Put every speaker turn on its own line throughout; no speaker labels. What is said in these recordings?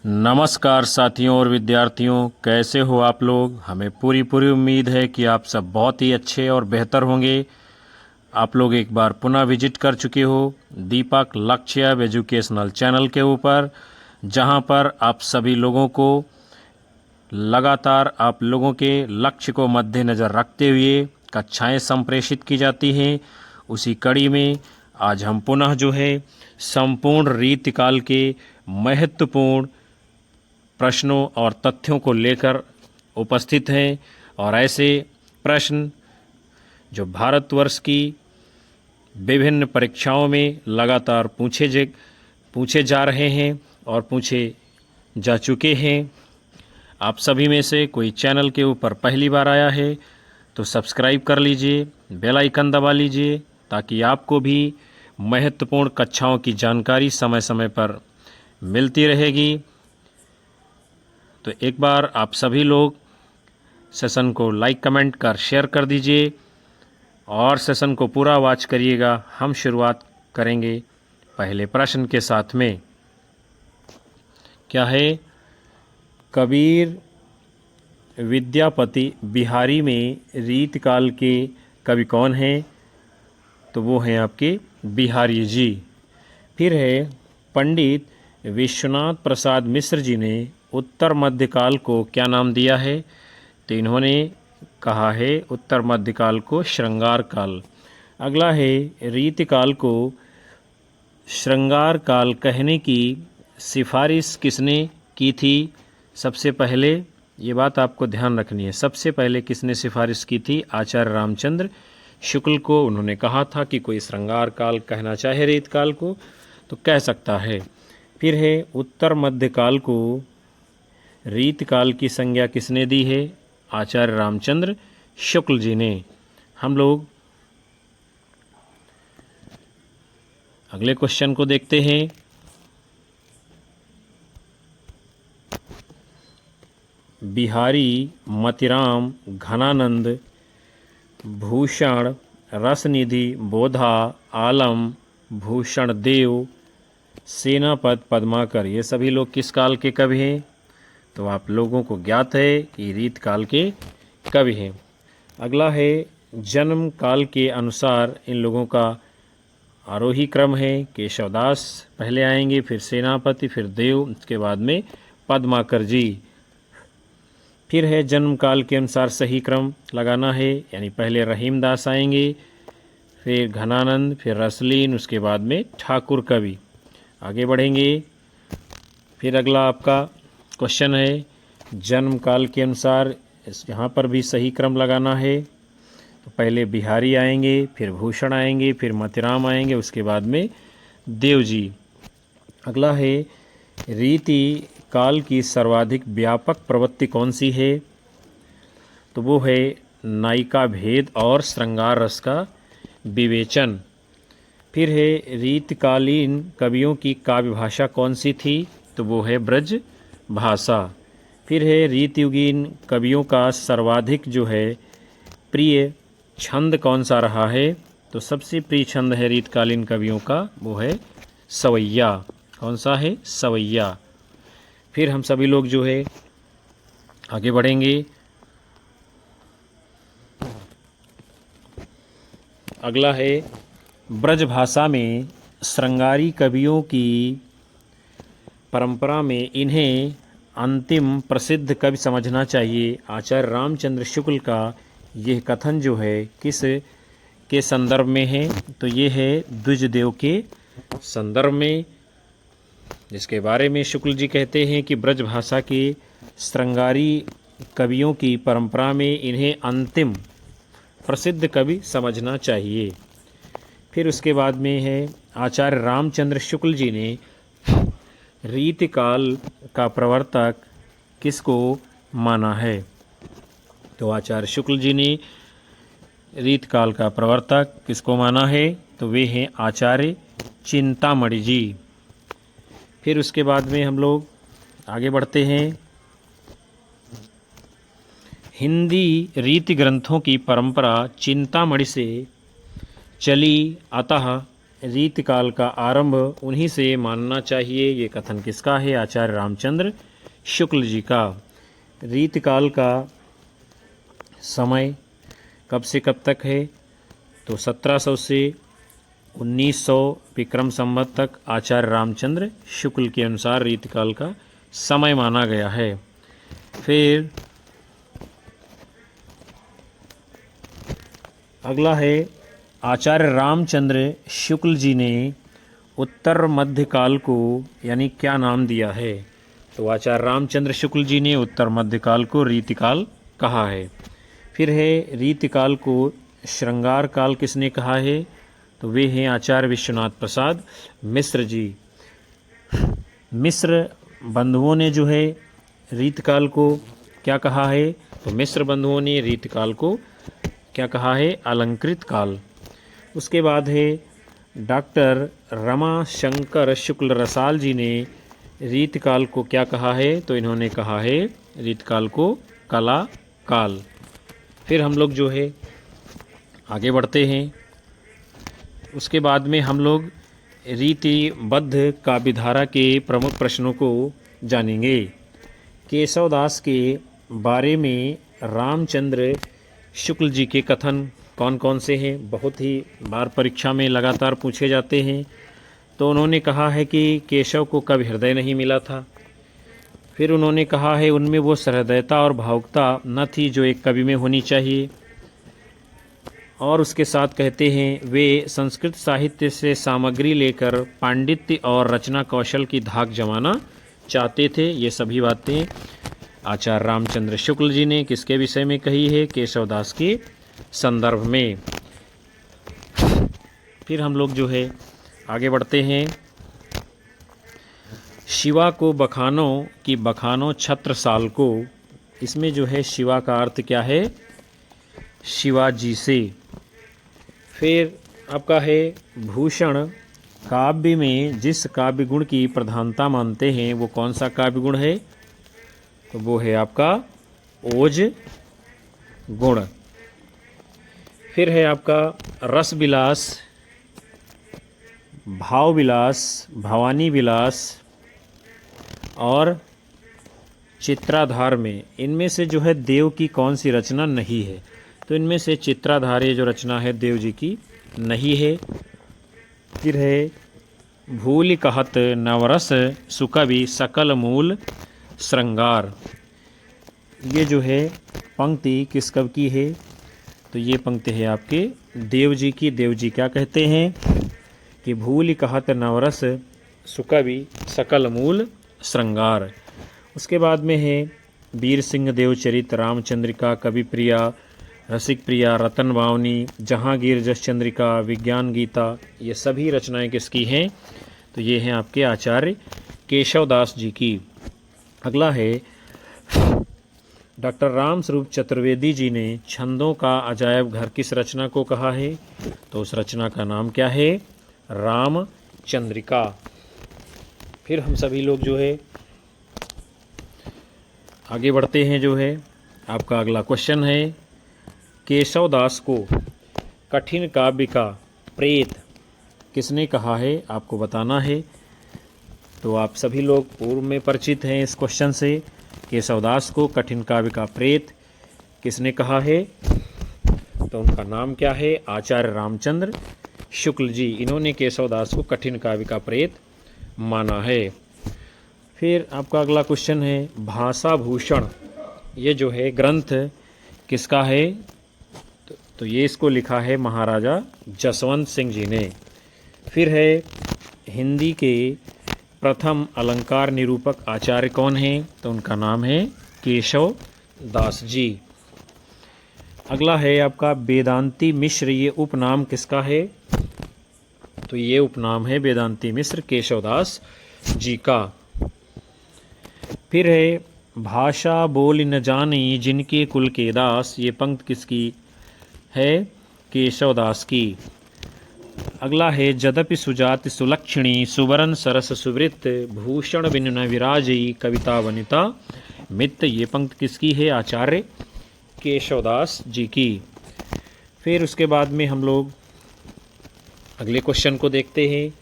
नमस्कार साथियों और विद्यार्थियों, कैसे हो आप लोग। हमें पूरी उम्मीद है कि आप सब बहुत ही अच्छे और बेहतर होंगे। आप लोग एक बार पुनः विजिट कर चुके हो दीपक लक्ष्य एजुकेशनल चैनल के ऊपर, जहां पर आप सभी लोगों को लगातार आप लोगों के लक्ष्य को मद्देनज़र रखते हुए कक्षाएं संप्रेषित की जाती हैं। उसी कड़ी में आज हम पुनः जो है संपूर्ण रीतिकाल के महत्वपूर्ण प्रश्नों और तथ्यों को लेकर उपस्थित हैं, और ऐसे प्रश्न जो भारतवर्ष की विभिन्न परीक्षाओं में लगातार पूछे जा रहे हैं और पूछे जा चुके हैं। आप सभी में से कोई चैनल के ऊपर पहली बार आया है तो सब्सक्राइब कर लीजिए, बेल आइकन दबा लीजिए, ताकि आपको भी महत्वपूर्ण कक्षाओं की जानकारी समय समय पर मिलती रहेगी। तो एक बार आप सभी लोग सेशन को लाइक कमेंट कर शेयर कर दीजिए और सेशन को पूरा वॉच करिएगा। हम शुरुआत करेंगे पहले प्रश्न के साथ में। क्या है? कबीर विद्यापति बिहारी में रीतकाल के कवि कौन हैं? तो वो हैं आपके बिहारी जी। फिर है पंडित विश्वनाथ प्रसाद मिश्र जी ने उत्तर मध्यकाल को क्या नाम दिया है? तो इन्होंने कहा है उत्तर मध्यकाल को श्रृंगार काल। अगला है रीतिकाल को श्रृंगार काल कहने की सिफारिश किसने की थी? सबसे पहले ये बात आपको ध्यान रखनी है, सबसे पहले किसने सिफारिश की थी? आचार्य रामचंद्र शुक्ल को। उन्होंने कहा था कि कोई श्रृंगार काल कहना चाहे रीतकाल को तो कह सकता है। फिर है उत्तर मध्यकाल को रीतकाल की संज्ञा किसने दी है? आचार्य रामचंद्र शुक्ल जी ने। हम लोग अगले क्वेश्चन को देखते हैं। बिहारी, मतिराम, घनानंद, भूषण, रसनिधि, बोधा, आलम, भूषण देव, सेनापति, पद्माकर, ये सभी लोग किस काल के कवि हैं? तो आप लोगों को ज्ञात है कि रीतकाल के कवि हैं। अगला है जन्म काल के अनुसार इन लोगों का आरोही क्रम है। केशवदास पहले आएंगे, फिर सेनापति, फिर देव, उसके बाद में पद्माकर जी। फिर है जन्म काल के अनुसार सही क्रम लगाना है, यानी पहले रहीमदास आएंगे, फिर घनानंद, फिर रसलीन, उसके बाद में ठाकुर कवि। आगे बढ़ेंगे। फिर अगला आपका क्वेश्चन है जन्म काल के अनुसार यहाँ पर भी सही क्रम लगाना है। तो पहले बिहारी आएंगे, फिर भूषण आएंगे, फिर मतिराम आएंगे, उसके बाद में देव जी। अगला है रीति काल की सर्वाधिक व्यापक प्रवृत्ति कौन सी है? तो वो है नायिका भेद और श्रृंगार रस का विवेचन। फिर है रीतकालीन कवियों की काव्य भाषा कौन सी थी? तो वो है ब्रज भाषा। फिर है रीतयुगीन कवियों का सर्वाधिक जो है प्रिय छंद कौन सा रहा है? तो सबसे प्रिय छंद है रीतकालीन कवियों का वो है सवैया। कौन सा है? सवैया। फिर हम सभी लोग जो है आगे बढ़ेंगे। अगला है ब्रज भाषा में श्रृंगारी कवियों की परंपरा में इन्हें अंतिम प्रसिद्ध कवि समझना चाहिए। आचार्य रामचंद्र शुक्ल का यह कथन जो है किस के संदर्भ में है? तो ये है द्विजदेव के संदर्भ में, जिसके बारे में शुक्ल जी कहते हैं कि ब्रज भाषा के श्रृंगारी कवियों की परंपरा में इन्हें अंतिम प्रसिद्ध कवि समझना चाहिए। फिर उसके बाद में है आचार्य रामचंद्र शुक्ल जी ने रीतिकाल का प्रवर्तक किसको माना है? तो आचार्य शुक्ल जी ने रीतकाल का प्रवर्तक किसको माना है? तो वे हैं आचार्य चिंतामणि जी। फिर उसके बाद में हम लोग आगे बढ़ते हैं। हिंदी रीति ग्रंथों की परंपरा चिंतामणि से चली, अतः रीतिकाल का आरंभ उन्हीं से मानना चाहिए। ये कथन किसका है? आचार्य रामचंद्र शुक्ल जी का। रीतिकाल का समय कब से कब तक है? तो 1700 से 1900 विक्रम संवत तक आचार्य रामचंद्र शुक्ल के अनुसार रीतिकाल का समय माना गया है। फिर अगला है, आचार्य रामचंद्र शुक्ल जी ने उत्तर मध्यकाल को यानी क्या नाम दिया है? तो आचार्य रामचंद्र शुक्ल जी ने उत्तर मध्यकाल को रीतिकाल कहा है। फिर है, रीतिकाल को श्रृंगार काल किसने कहा है? तो वे हैं आचार्य विश्वनाथ प्रसाद मिश्र जी। मिश्र बंधुओं ने जो है रीतिकाल को क्या कहा है? तो मिश्र बंधुओं ने रीतिकाल को क्या कहा है? अलंकृत काल। उसके बाद है, डॉक्टर रमा शंकर शुक्ल रसाल जी ने रीतिकाल को क्या कहा है? तो इन्होंने कहा है रीतिकाल को कला काल। फिर हम लोग जो है आगे बढ़ते हैं। उसके बाद में हम लोग रीतिबद्ध काव्यधारा के प्रमुख प्रश्नों को जानेंगे। केशवदास के बारे में रामचंद्र शुक्ल जी के कथन कौन कौन से हैं? बहुत ही बार परीक्षा में लगातार पूछे जाते हैं। तो उन्होंने कहा है कि केशव को कभी हृदय नहीं मिला था। फिर उन्होंने कहा है उनमें वो सहृदयता और भावुकता न थी जो एक कवि में होनी चाहिए। और उसके साथ कहते हैं वे संस्कृत साहित्य से सामग्री लेकर पांडित्य और रचना कौशल की धाक जमाना चाहते थे। ये सभी बातें आचार्य रामचंद्र शुक्ल जी ने किसके विषय में कही है? केशवदास के संदर्भ में। फिर हम लोग जो है आगे बढ़ते हैं। शिवा को बखानो कि बखानो छत्रसाल को। इसमें जो है शिवा का अर्थ क्या है? शिवाजी से। फिर आपका है, भूषण काव्य में जिस काव्य गुण की प्रधानता मानते हैं वो कौन सा काव्य गुण है? तो वो है आपका ओज गुण। फिर है आपका रस विलास, भाव विलास, भवानी विलास और चित्राधार में इनमें से जो है देव की कौन सी रचना नहीं है? तो इनमें से चित्राधार ये जो रचना है देव जी की नहीं है। फिर है, भूल कहत नवरस सुकवि सकल मूल श्रृंगार। ये जो है पंक्ति किस कवि की है? तो ये पंक्ति है आपके देव जी की। देव जी क्या कहते हैं कि भूल कहत नवरस सुकवि सकल मूल श्रृंगार। उसके बाद में है, वीर सिंह देव चरित, रामचंद्रिका, कवि प्रिया, रसिक प्रिया, रतन बावनी, जहांगीर जस चंद्रिका, विज्ञान गीता। ये सभी रचनाएं किसकी हैं? तो ये हैं आपके आचार्य केशवदास जी की। अगला है, डॉक्टर राम स्वरूप चतुर्वेदी जी ने छंदों का अजायब घर किस रचना को कहा है? तो उस रचना का नाम क्या है? रामचंद्रिका। फिर हम सभी लोग जो है आगे बढ़ते हैं। जो है आपका अगला क्वेश्चन है, केशवदास को कठिन काव्य का प्रेत किसने कहा है? आपको बताना है। तो आप सभी लोग पूर्व में परिचित हैं इस क्वेश्चन से। केशवदास को कठिन काव्य का प्रेत किसने कहा है? तो उनका नाम क्या है? आचार्य रामचंद्र शुक्ल जी। इन्होंने केशवदास को कठिन काव्य का प्रेत माना है। फिर आपका अगला क्वेश्चन है, भाषा भूषण ये जो है ग्रंथ किसका है? तो ये इसको लिखा है महाराजा जसवंत सिंह जी ने। फिर है, हिंदी के प्रथम अलंकार निरूपक आचार्य कौन हैं? तो उनका नाम है केशव दास जी। अगला है आपका वेदांती मिश्र, ये उपनाम किसका है? तो ये उपनाम है वेदांती मिश्र केशवदास जी का। फिर है, भाषा बोल न जानी जिनके कुल के दास, ये पंक्ति किसकी है? केशवदास की। अगला है, जदपि सुजाति सुलक्षणी सुवरन सरस सुवृत्त भूषण बिन न विराजई कविता वनिता मित्त, ये पंक्ति किसकी है? आचार्य केशवदास जी की। फिर उसके बाद में हम लोग अगले क्वेश्चन को देखते हैं।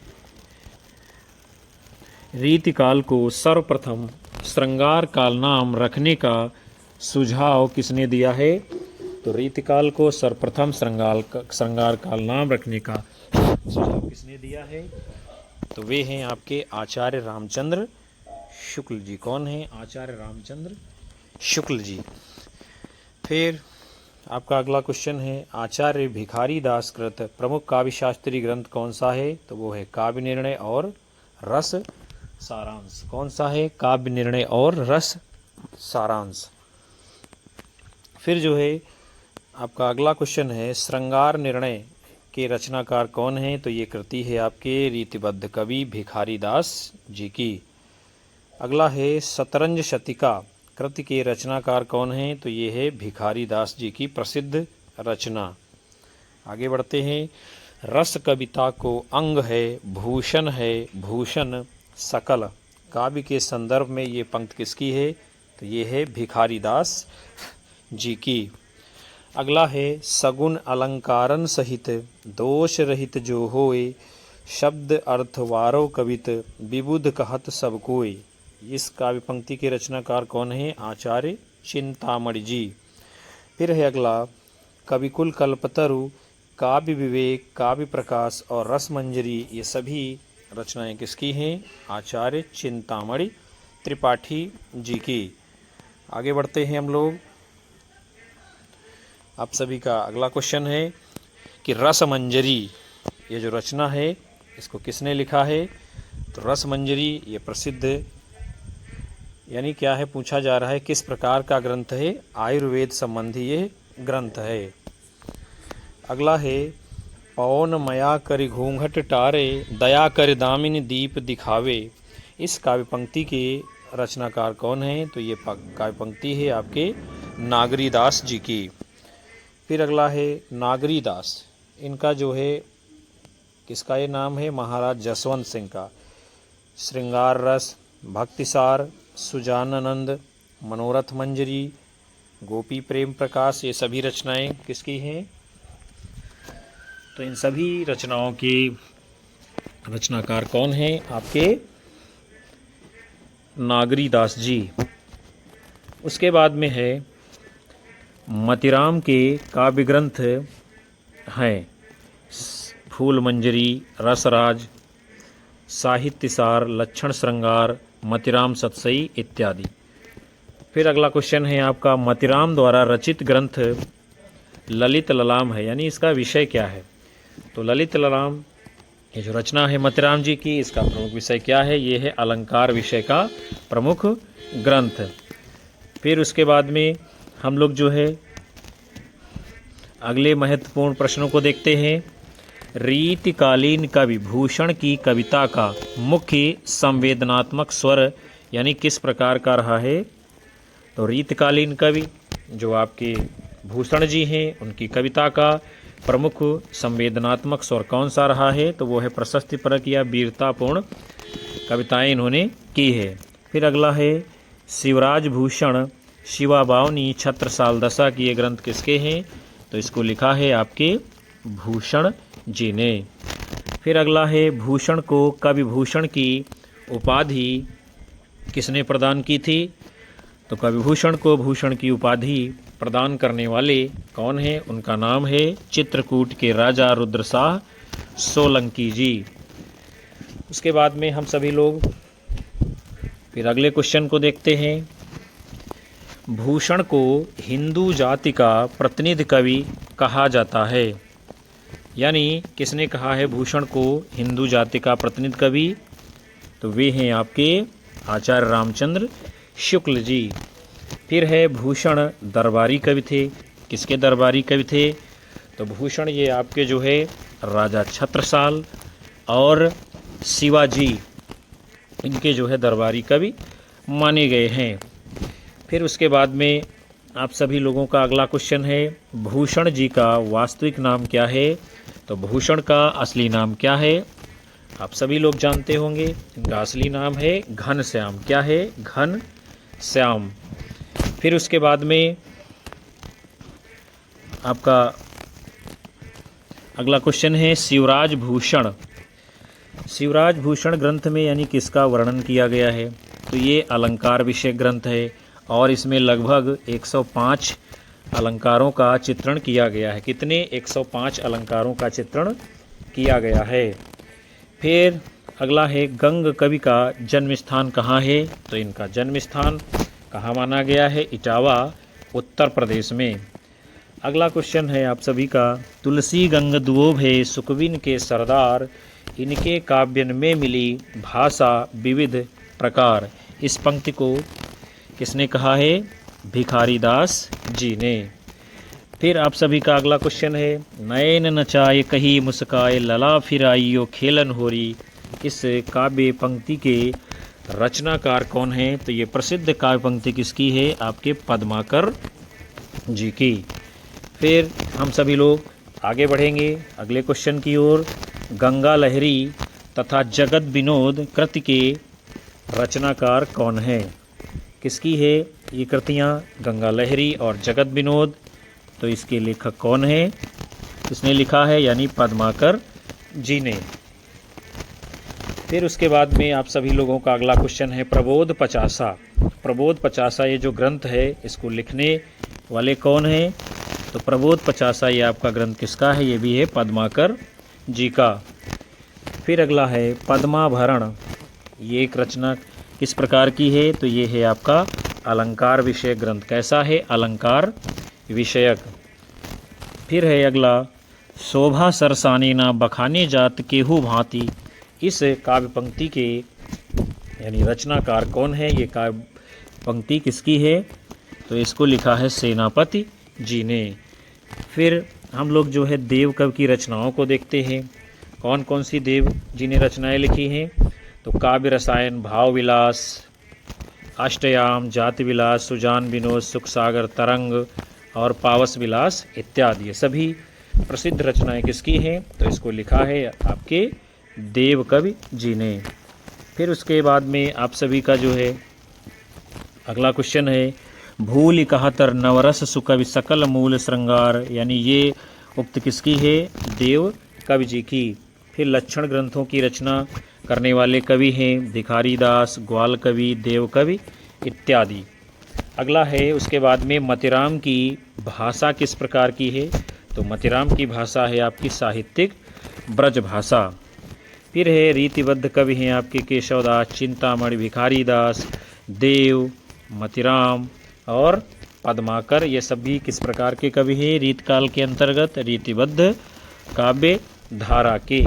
रीतिकाल को सर्वप्रथम श्रृंगार काल नाम रखने का सुझाव किसने दिया है? तो रीतिकाल को सर्वप्रथम श्रृंगार काल नाम रखने का सुझाव किसने दिया है? तो वे हैं आपके आचार्य रामचंद्र शुक्ल जी। कौन है? आचार्य रामचंद्र शुक्ल जी। फिर आपका अगला क्वेश्चन है, आचार्य भिखारी दास कृत प्रमुख काव्य शास्त्रीय ग्रंथ कौन सा है? तो वो है काव्य निर्णय और रस सारांश। कौन सा है? काव्य निर्णय और रस सारांश। फिर जो है आपका अगला क्वेश्चन है, श्रृंगार निर्णय के रचनाकार कौन है? तो ये कृति है आपके रीतिबद्ध कवि भिखारी दास जी की। अगला है, शतरंज शतिका कृति के रचनाकार कौन है? तो ये है भिखारी दास जी की प्रसिद्ध रचना। आगे बढ़ते हैं, रस कविता को अंग है, भूषण है, भूषण सकल। काव्य के संदर्भ में ये पंक्ति किसकी है? तो ये है भिखारी दास जी की। अगला है, सगुण अलंकारन सहित दोष रहित जो होए, शब्द अर्थ वारो कवित विबुध कहत सब कोय। इस काव्य पंक्ति के रचनाकार कौन है? आचार्य चिंतामणि जी। फिर है अगला, कविकुल कल्पतरु, काव्य विवेक, काव्य प्रकाश और रसमंजरी, ये सभी रचनाएं किसकी हैं? आचार्य चिंतामणि त्रिपाठी जी की। आगे बढ़ते हैं हम लोग। आप सभी का अगला क्वेश्चन है कि रसमंजरी ये जो रचना है इसको किसने लिखा है? तो रसमंजरी ये प्रसिद्ध यानी क्या है, पूछा जा रहा है किस प्रकार का ग्रंथ है? आयुर्वेद संबंधी ये ग्रंथ है। अगला है, पौन मया करि घूंघट टारे, दया कर दामिनी दीप दिखावे। इस काव्य पंक्ति के रचनाकार कौन है? तो ये काव्य पंक्ति है आपके नागरीदास जी की। फिर अगला है, नागरीदास, इनका जो है किसका ये नाम है? महाराज जसवंत सिंह का। श्रृंगार रस, भक्तिसार, सुजानानंद, मनोरथ मंजरी, गोपी प्रेम प्रकाश, ये सभी रचनाएं किसकी हैं? तो इन सभी रचनाओं के रचनाकार कौन हैं? आपके नागरीदास जी। उसके बाद में है, मतिराम के काव्य ग्रंथ हैं फूल मंजरी, रसराज, साहित्यसार, लक्षण श्रृंगार, मतिराम सतसई इत्यादि। फिर अगला क्वेश्चन है आपका, मतिराम द्वारा रचित ग्रंथ ललित ललाम है, यानी इसका विषय क्या है? तो ललित ललाम ये जो रचना है मतिराम जी की, इसका प्रमुख विषय क्या है? ये है अलंकार विषय का प्रमुख ग्रंथ। फिर उसके बाद में हम लोग जो है अगले महत्वपूर्ण प्रश्नों को देखते हैं। रीतिकालीन कवि भूषण की कविता का मुख्य संवेदनात्मक स्वर यानी किस प्रकार का रहा है? तो रीतिकालीन कवि जो आपके भूषण जी हैं, उनकी कविता का प्रमुख संवेदनात्मक स्वर कौन सा रहा है? तो वो है प्रशस्तिपरक या वीरतापूर्ण कविताएं इन्होंने की है। फिर अगला है, शिवराज भूषण शिवा बावनी छत्रसाल दशा की ये ग्रंथ किसके हैं? तो इसको लिखा है आपके भूषण जी ने। फिर अगला है, भूषण को कवि भूषण की उपाधि किसने प्रदान की थी? तो कवि भूषण को भूषण की उपाधि प्रदान करने वाले कौन हैं? उनका नाम है चित्रकूट के राजा रुद्रशाह सोलंकी जी। उसके बाद में हम सभी लोग फिर अगले क्वेश्चन को देखते हैं। भूषण को हिंदू जाति का प्रतिनिधि कवि कहा जाता है, यानी किसने कहा है भूषण को हिंदू जाति का प्रतिनिधि कवि? तो वे हैं आपके आचार्य रामचंद्र शुक्ल जी। फिर है, भूषण दरबारी कवि थे। किसके दरबारी कवि थे? तो भूषण ये आपके जो है राजा छत्रसाल और शिवाजी, इनके जो है दरबारी कवि माने गए हैं। फिर उसके बाद में आप सभी लोगों का अगला क्वेश्चन है, भूषण जी का वास्तविक नाम क्या है? तो भूषण का असली नाम क्या है? आप सभी लोग जानते होंगे, इनका असली नाम है घनश्याम। क्या है? घनश्याम। फिर उसके बाद में आपका अगला क्वेश्चन है शिवराज भूषण। शिवराज भूषण ग्रंथ में यानी किसका वर्णन किया गया है? तो ये अलंकार विषय ग्रंथ है और इसमें लगभग 105 अलंकारों का चित्रण किया गया है। कितने? 105 अलंकारों का चित्रण किया गया है। फिर अगला है गंग कवि का जन्म स्थान कहाँ है? तो इनका जन्म स्थान कहाँ माना गया है? इटावा, उत्तर प्रदेश में। अगला क्वेश्चन है आप सभी का, तुलसी गंग दुओ भे सुकविन के सरदार, इनके काव्यन में मिली भाषा विविध प्रकार। इस पंक्ति को किसने कहा है? भिखारी दास जी ने। फिर आप सभी का अगला क्वेश्चन है, नयन नचाए कही मुस्काए लला फिराइयो खेलन होरी। इस काव्य पंक्ति के रचनाकार कौन है? तो ये प्रसिद्ध काव्य पंक्ति किसकी है? आपके पद्माकर जी की। फिर हम सभी लोग आगे बढ़ेंगे अगले क्वेश्चन की ओर। गंगा लहरी तथा जगत विनोद कृति के रचनाकार कौन है? किसकी है ये कृतियाँ? गंगा लहरी और जगत विनोद। तो इसके लेखक कौन है? किसने लिखा है? यानी पद्माकर जी ने। फिर उसके बाद में आप सभी लोगों का अगला क्वेश्चन है प्रबोध पचासा। प्रबोध पचासा ये जो ग्रंथ है इसको लिखने वाले कौन है? तो प्रबोध पचासा ये आपका ग्रंथ किसका है? ये भी है पद्माकर जी का। फिर अगला है पद्माभरण। ये एक रचना किस प्रकार की है? तो ये है आपका अलंकार विषयक ग्रंथ। कैसा है? अलंकार विषयक। फिर है अगला शोभा सरसानी ना बखाने जात केहू भांति। इस काव्य पंक्ति के यानी रचनाकार कौन है? ये काव्य पंक्ति किसकी है? तो इसको लिखा है सेनापति जी ने। फिर हम लोग जो है देव कवि की रचनाओं को देखते हैं। कौन कौन सी देव जी ने रचनाएं लिखी हैं? तो काव्य रसायन, भाव विलास, अष्टयाम, जाति विलास, सुजान विनोद, सुख सागर, तरंग और पावस विलास इत्यादि। ये सभी प्रसिद्ध रचनाएं किसकी हैं? तो इसको लिखा है आपके देव कवि जी ने। फिर उसके बाद में आप सभी का जो है अगला क्वेश्चन है भूल कहतर नवरस सुकवि सकल मूल श्रृंगार। यानी ये उक्त किसकी है? देव कवि जी की। फिर लक्षण ग्रंथों की रचना करने वाले कवि हैं भिखारी दास, ग्वाल कवि, देव कवि इत्यादि। अगला है उसके बाद में मतिराम की भाषा किस प्रकार की है? तो मतिराम की भाषा है आपकी साहित्यिक ब्रज भाषा। फिर है रीतिबद्ध कवि हैं आपके केशवदास, चिंतामणि, भिखारी दास, देव, मतिराम और पद्माकर। ये सभी किस प्रकार के कवि हैं? रीतकाल के अंतर्गत रीतिबद्ध काव्य धारा के।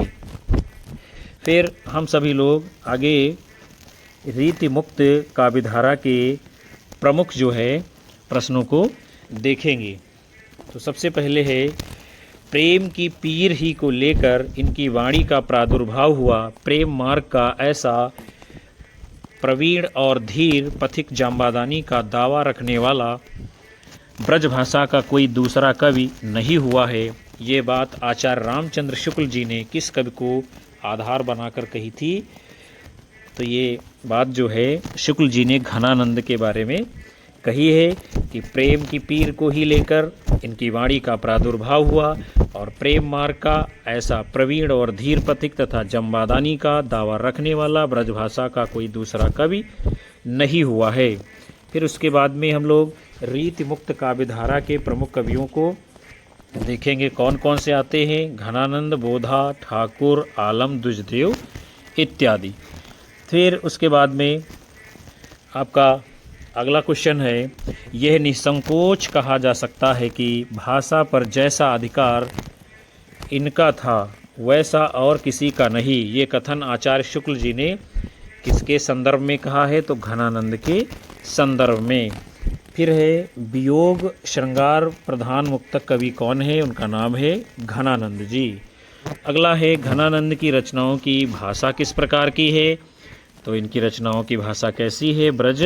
फिर हम सभी लोग आगे रीति मुक्त काव्य धारा के प्रमुख जो है प्रश्नों को देखेंगे। तो सबसे पहले है प्रेम की पीर ही को लेकर इनकी वाणी का प्रादुर्भाव हुआ। प्रेम मार्ग का ऐसा प्रवीण और धीर पथिक जाम्बादानी का दावा रखने वाला ब्रजभाषा का कोई दूसरा कवि नहीं हुआ है। ये बात आचार्य रामचंद्र शुक्ल जी ने किस कवि को आधार बनाकर कही थी? तो ये बात जो है शुक्ल जी ने घनानंद के बारे में कही है कि प्रेम की पीर को ही लेकर इनकी वाणी का प्रादुर्भाव हुआ और प्रेम मार्ग का ऐसा प्रवीण और धीर पथिक तथा जम्बादानी का दावा रखने वाला ब्रजभाषा का कोई दूसरा कवि नहीं हुआ है। फिर उसके बाद में हम लोग रीति मुक्त काव्य धारा के प्रमुख कवियों को देखेंगे कौन कौन से आते हैं। घनानंद, बोधा, ठाकुर, आलम, द्विजदेव इत्यादि। फिर उसके बाद में आपका अगला क्वेश्चन है यह निसंकोच कहा जा सकता है कि भाषा पर जैसा अधिकार इनका था वैसा और किसी का नहीं। ये कथन आचार्य शुक्ल जी ने किसके संदर्भ में कहा है? तो घनानंद के संदर्भ में। फिर है वियोग श्रृंगार प्रधान मुक्तक कवि कौन है? उनका नाम है घनानंद जी। अगला है घनानंद की रचनाओं की भाषा किस प्रकार की है? तो इनकी रचनाओं की भाषा कैसी है? ब्रज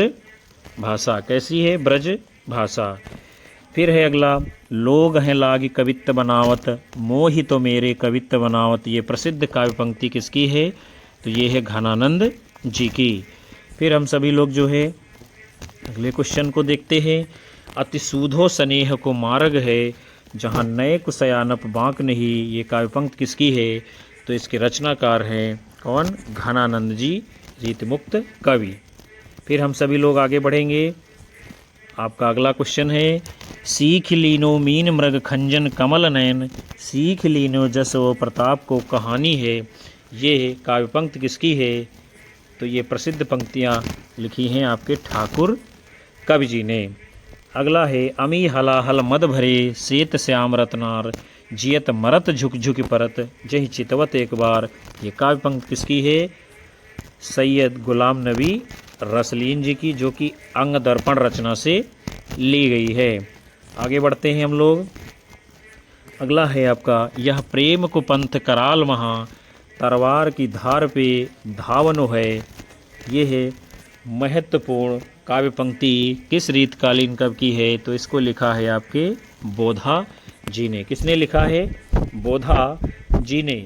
भाषा। कैसी है? ब्रज भाषा। फिर है अगला लोग हैं लागी कवित्त बनावत, मोहि तो मेरे कवित्त बनावत। ये प्रसिद्ध काव्य पंक्ति किसकी है? तो ये है घनानंद जी की। फिर हम सभी लोग जो है अगले क्वेश्चन को देखते हैं। अति सूधो स्नेह को मार्ग है, जहाँ नए कुसयानप बांक नहीं, ये काव्य पंक्ति किसकी है? तो इसके रचनाकार हैं कौन? घनानंद जी, रीतमुक्त कवि। फिर हम सभी लोग आगे बढ़ेंगे। आपका अगला क्वेश्चन है, सीख लीनो मीन मृग खंजन कमल नयन, सीख लीनो जस वो प्रताप को कहानी है। ये काव्य पंक्ति किसकी है? तो ये प्रसिद्ध पंक्तियाँ लिखी हैं आपके ठाकुर कवि जी ने। अगला है, अमी हलाहल मद भरे सेत श्याम रत्नार, जियत मरत झुक झुक परत, जही चितवत एक बार। ये काव्य पंक्ति किसकी है? सैयद गुलाम नबी रसलीन जी की, जो कि अंग दर्पण रचना से ली गई है। आगे बढ़ते हैं हम लोग। अगला है आपका, यह प्रेम को पंथ कराल महा, तरवार की धार पे धावनो है। ये है महत्वपूर्ण काव्य पंक्ति किस रीतकालीन कवि की है? तो इसको लिखा है आपके बोधा जी ने। किसने लिखा है? बोधा जी ने।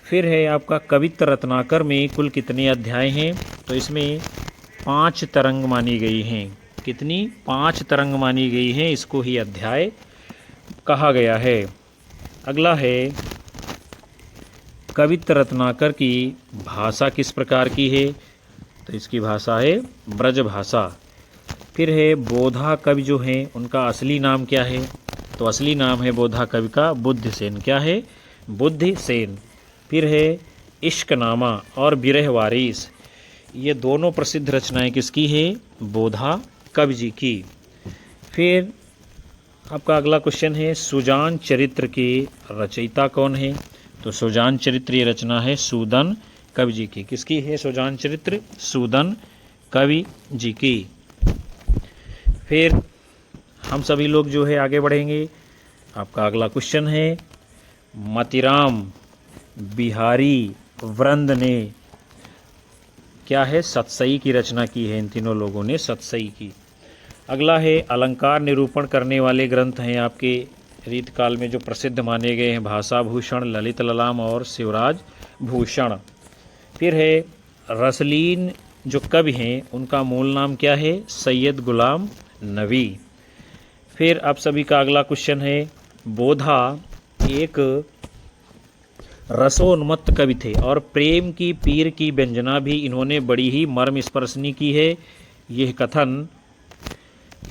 फिर है आपका कवित्त रत्नाकर में कुल कितने अध्याय हैं? तो इसमें 5 तरंग मानी गई हैं। कितनी? 5 तरंग मानी गई हैं, इसको ही अध्याय कहा गया है। अगला है, कवित्त रत्नाकर की भाषा किस प्रकार की है? तो इसकी भाषा है ब्रज भाषा। फिर है, बोधा कवि जो हैं उनका असली नाम क्या है? तो असली नाम है बोधा कवि का बुद्धसेन। क्या है? बुद्धसेन। फिर है, इश्कनामा और बिरह वारिस, ये दोनों प्रसिद्ध रचनाएं किसकी है? बोधा कवि जी की। फिर आपका अगला क्वेश्चन है, सुजान चरित्र के रचयिता कौन है? तो सुजान चरित्र ये रचना है सूदन कवि जी की। किसकी है सुजान चरित्र? सूदन कवि जी की। फिर हम सभी लोग जो है आगे बढ़ेंगे। आपका अगला क्वेश्चन है, मतिराम बिहारी वृंद ने क्या है? सतसई की रचना की है। इन तीनों लोगों ने सतसई की। अगला है, अलंकार निरूपण करने वाले ग्रंथ हैं आपके रीतकाल में जो प्रसिद्ध माने गए हैं, भाषा भूषण, ललित ललाम और शिवराज भूषण। फिर है, रसलीन जो कवि हैं उनका मूल नाम क्या है? सैयद गुलाम नबी। फिर आप सभी का अगला क्वेश्चन है, बोधा एक रसोन्मत्त कवि थे और प्रेम की पीर की व्यंजना भी इन्होंने बड़ी ही मर्म स्पर्शनी की है। यह कथन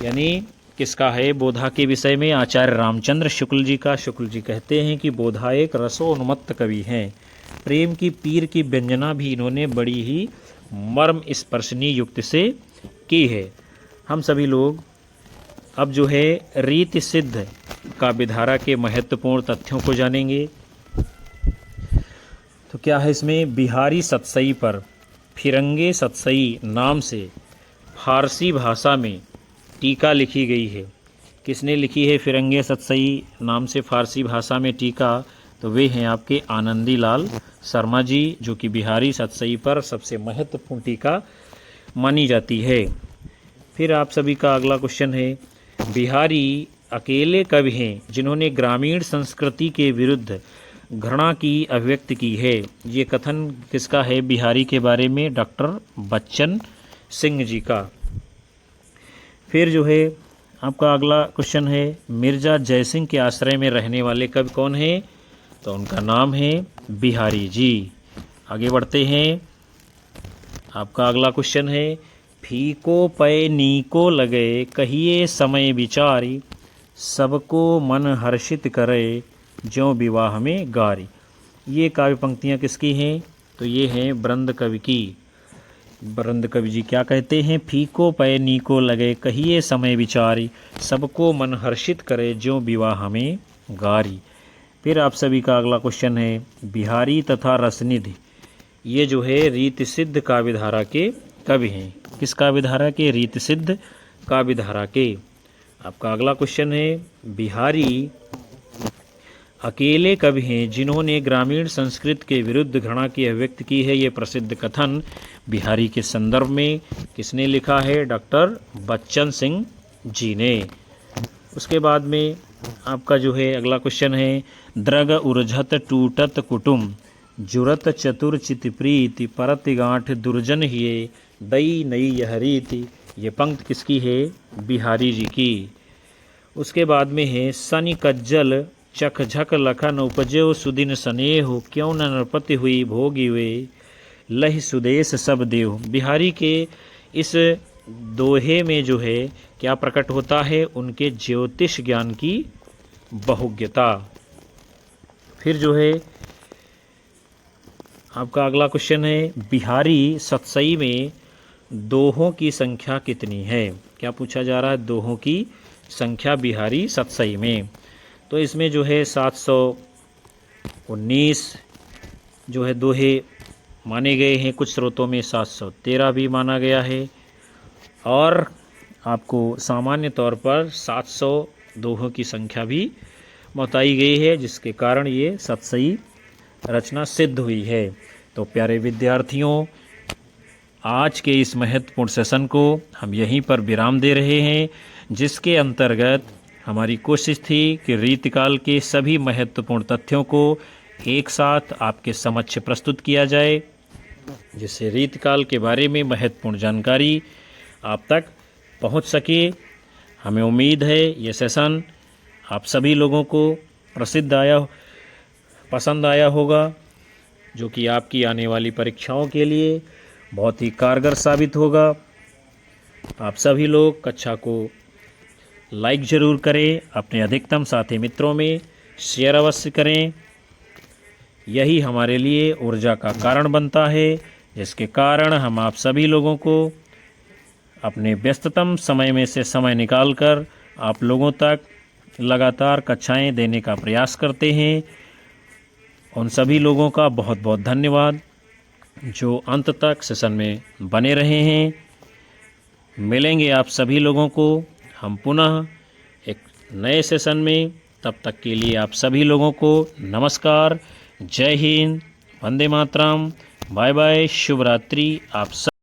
यानी किसका है? बोधा के विषय में आचार्य रामचंद्र शुक्ल जी का। शुक्ल जी कहते हैं कि बोधा एक रसोन्मत्त कवि हैं। प्रेम की पीर की व्यंजना भी इन्होंने बड़ी ही मर्म स्पर्शनी युक्ति से की है। हम सभी लोग अब जो है रीति सिद्ध काव्यधारा के महत्वपूर्ण तथ्यों को जानेंगे। तो क्या है इसमें? बिहारी सतसई पर फिरंगे सतसई नाम से फारसी भाषा में टीका लिखी गई है। किसने लिखी है फिरंगे सतसई नाम से फारसी भाषा में टीका? तो वे हैं आपके आनंदी लाल शर्मा जी, जो कि बिहारी सतसई पर सबसे महत्वपूर्ण टीका मानी जाती है। फिर आप सभी का अगला क्वेश्चन है, बिहारी अकेले कवि हैं जिन्होंने ग्रामीण संस्कृति के विरुद्ध घृणा की अभिव्यक्ति की है। ये कथन किसका है बिहारी के बारे में? डॉक्टर बच्चन सिंह जी का। फिर जो है आपका अगला क्वेश्चन है, मिर्जा जयसिंह के आश्रय में रहने वाले कवि कौन हैं? तो उनका नाम है बिहारी जी। आगे बढ़ते हैं। आपका अगला क्वेश्चन है, फीको पय नीको लगे कहिए समय विचारी, सबको मन हर्षित करे ज्यों विवाह में गारी। ये काव्य पंक्तियाँ किसकी हैं? तो ये हैं वृंद कवि की। वृंद कवि जी क्या कहते हैं? फीको पय नीको लगे कहिए समय विचारी, सबको मन हर्षित करे ज्यों विवाह में गारी। फिर आप सभी का अगला क्वेश्चन है, बिहारी तथा रसनिधि ये जो है रीति सिद्ध काव्यधारा के कवि हैं। किस काव्यधारा के? रीति सिद्ध काव्यधारा के। आपका अगला क्वेश्चन है, बिहारी अकेले कवि हैं जिन्होंने ग्रामीण संस्कृति के विरुद्ध घृणा की अभिव्यक्ति की है। ये प्रसिद्ध कथन बिहारी के संदर्भ में किसने लिखा है? डॉक्टर बच्चन सिंह जी ने। उसके बाद में आपका जो है अगला क्वेश्चन है, द्रग उर्झत टूटत कुटुम, जुरत चतुर चितप्रीति, परत गांठ दुर्जन हिये, दई नई यह रीति। ये पंक्ति किसकी है? बिहारी जी की। उसके बाद में है सनि कज्जल चख झक लखन उपजो सुदिन स्नेह क्यों न नरपति हुई भोगी हुए लहि सुदेश सब देव। बिहारी के इस दोहे में जो है क्या प्रकट होता है? उनके ज्योतिष ज्ञान की बहुज्ञता। फिर जो है आपका अगला क्वेश्चन है बिहारी सतसई में दोहों की संख्या कितनी है? क्या पूछा जा रहा है? दोहों की संख्या बिहारी सतसई में। तो इसमें जो है 719 जो है दोहे माने गए हैं, कुछ स्रोतों में 713 भी माना गया है, और आपको सामान्य तौर पर 700 दोहों की संख्या भी बताई गई है, जिसके कारण ये सतसई रचना सिद्ध हुई है। तो प्यारे विद्यार्थियों, आज के इस महत्वपूर्ण सेशन को हम यहीं पर विराम दे रहे हैं, जिसके अंतर्गत हमारी कोशिश थी कि रीतिकाल के सभी महत्वपूर्ण तथ्यों को एक साथ आपके समक्ष प्रस्तुत किया जाए, जिससे रीतिकाल के बारे में महत्वपूर्ण जानकारी आप तक पहुंच सके। हमें उम्मीद है ये सेशन आप सभी लोगों को पसंद आया होगा, जो कि आपकी आने वाली परीक्षाओं के लिए बहुत ही कारगर साबित होगा। आप सभी लोग कक्षा को लाइक ज़रूर करें, अपने अधिकतम साथी मित्रों में शेयर अवश्य करें। यही हमारे लिए ऊर्जा का कारण बनता है, जिसके कारण हम आप सभी लोगों को अपने व्यस्ततम समय में से समय निकालकर आप लोगों तक लगातार कक्षाएं देने का प्रयास करते हैं। उन सभी लोगों का बहुत बहुत धन्यवाद जो अंत तक सेशन में बने रहे हैं। मिलेंगे आप सभी लोगों को हम पुनः एक नए सेशन में। तब तक के लिए आप सभी लोगों को नमस्कार, जय हिंद, वंदे मातरम, बाय बाय, शुभ रात्रि। आप सब